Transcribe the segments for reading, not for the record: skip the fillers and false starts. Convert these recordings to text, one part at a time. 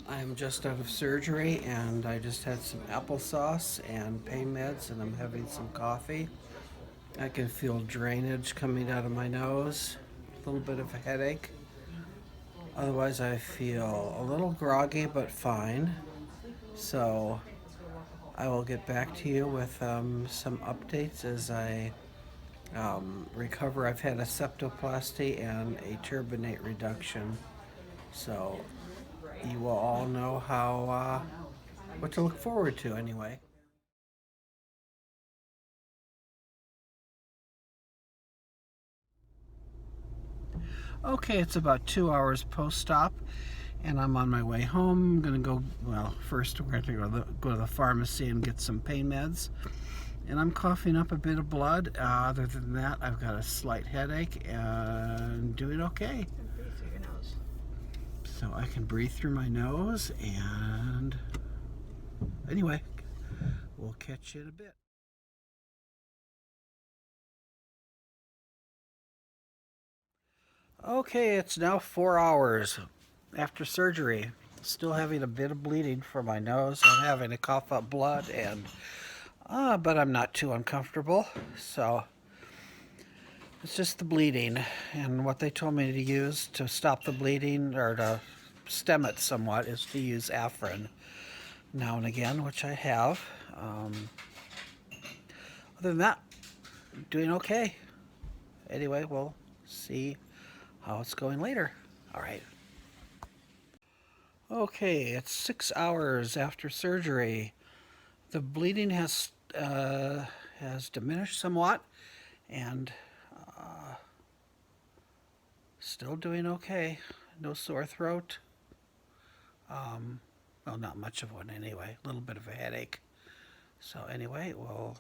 I'm just out of surgery and I just had some applesauce and pain meds and I'm having some coffee. I can feel drainage coming out of my nose, a little bit of a headache. Otherwise, I feel a little groggy but fine. So I will get back to you with some updates as I recover. I've had a septoplasty and a turbinate reduction. So you will all know how what to look forward to anyway. Okay, it's about 2 hours post-op, and I'm on my way home. I'm gonna go. Well, first we're going to go to the pharmacy and get some pain meds, and I'm coughing up a bit of blood. Other than that, I've got a slight headache and doing okay. Breathe through your nose. So I can breathe through my nose, and anyway, we'll catch you in a bit. Okay, it's now 4 hours after surgery. Still having a bit of bleeding from my nose. I'm having to cough up blood, and but I'm not too uncomfortable. So it's just the bleeding, and what they told me to use to stop the bleeding or to stem it somewhat is to use Afrin now and again, which I have. Other than that, doing okay. Anyway, we'll see how it's going later. All right. Okay, it's 6 hours after surgery. The bleeding has diminished somewhat, and still doing okay. No sore throat. Well, not much of one anyway. A little bit of a headache. So anyway, we'll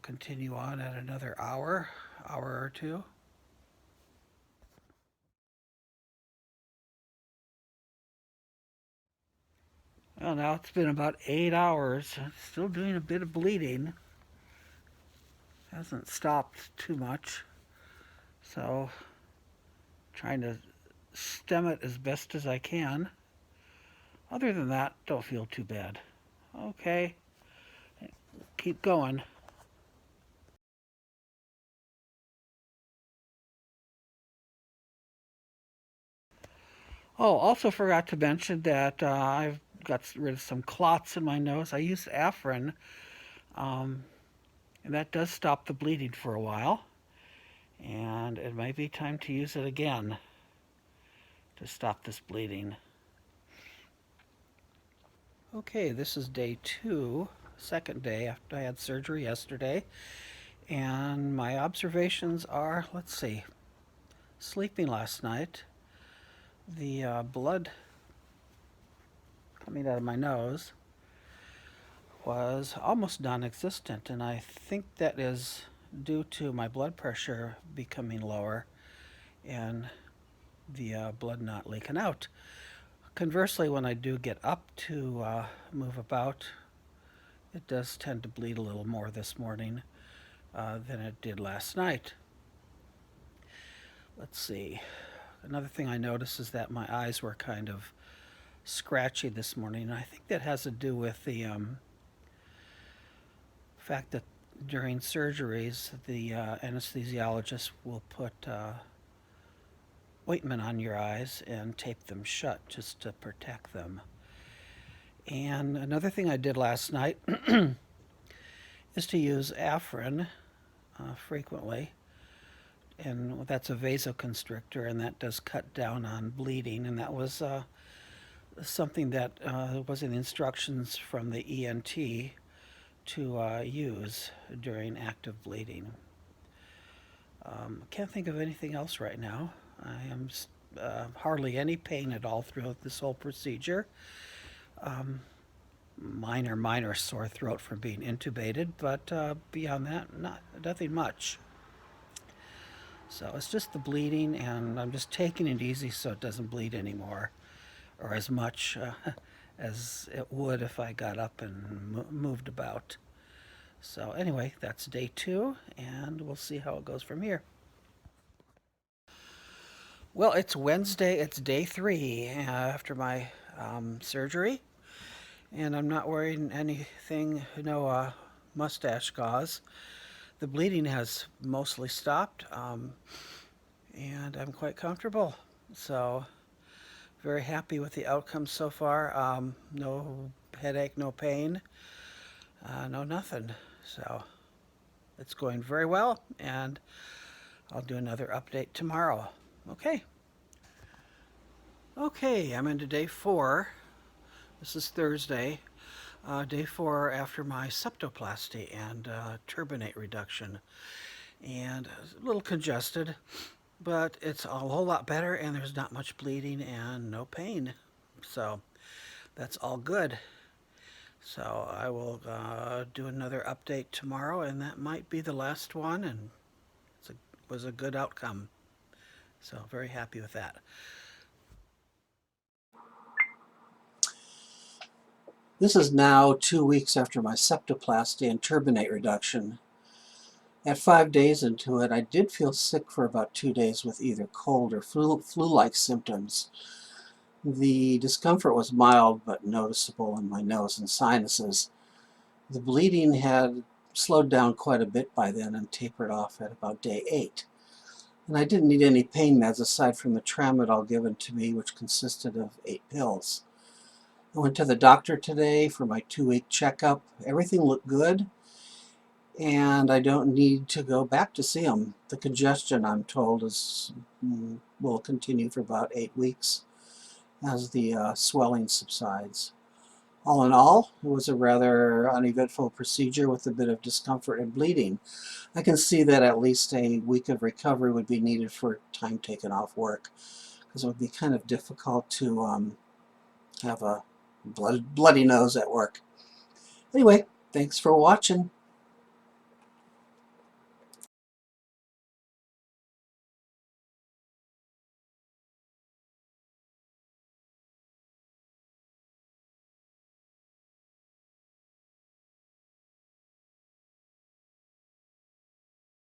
continue on at another hour or two. Well, now it's been about 8 hours. Still doing a bit of bleeding. Hasn't stopped too much. So, trying to stem it as best as I can. Other than that, don't feel too bad. Okay, keep going. Oh, also forgot to mention that I've got rid of some clots in my nose. I used Afrin, um, and that does stop the bleeding for a while. And it might be time to use it again to stop this bleeding. Okay, this is day 2, second day after I had surgery yesterday. And my observations are, let's see, sleeping last night. The blood coming out of my nose was almost non-existent, and I think that is due to my blood pressure becoming lower and the blood not leaking out. Conversely, when I do get up to move about, it does tend to bleed a little more this morning than it did last night. Let's see. Another thing I noticed is that my eyes were kind of scratchy this morning, and I think that has to do with the fact that during surgeries, the anesthesiologist will put ointment on your eyes and tape them shut just to protect them. And another thing I did last night is to use Afrin frequently, and that's a vasoconstrictor, and that does cut down on bleeding, and that was something that was in the instructions from the ENT to use during active bleeding. Can't think of anything else right now. I am hardly any pain at all throughout this whole procedure. Minor sore throat from being intubated, but beyond that, nothing much. So it's just the bleeding, and I'm just taking it easy so it doesn't bleed anymore, or as much as it would if I got up and moved about. So anyway, that's day 2, and we'll see how it goes from here. Well, it's Wednesday. It's day 3 after my surgery, and I'm not wearing anything, no mustache gauze. The bleeding has mostly stopped, and I'm quite comfortable. So, very happy with the outcome so far. No headache, no pain, no nothing. So, it's going very well, and I'll do another update tomorrow. Okay. Okay, I'm into day 4. This is Thursday. Day 4 after my septoplasty and turbinate reduction. And a little congested, but it's a whole lot better, and there's not much bleeding and no pain. So that's all good. So I will do another update tomorrow, and that might be the last one, and it was a good outcome. So very happy with that. This is now 2 weeks after my septoplasty and turbinate reduction. At 5 days into it, I did feel sick for about 2 days with either cold or flu-like symptoms. The discomfort was mild but noticeable in my nose and sinuses. The bleeding had slowed down quite a bit by then and tapered off at about day 8. And I didn't need any pain meds aside from the tramadol given to me, which consisted of 8 pills. I went to the doctor today for my 2-week checkup. Everything looked good, and I don't need to go back to see him. The congestion, I'm told, will continue for about 8 weeks as the swelling subsides. All in all, it was a rather uneventful procedure with a bit of discomfort and bleeding. I can see that at least a week of recovery would be needed for time taken off work, because it would be kind of difficult to have a bloody nose at work. Anyway, thanks for watching.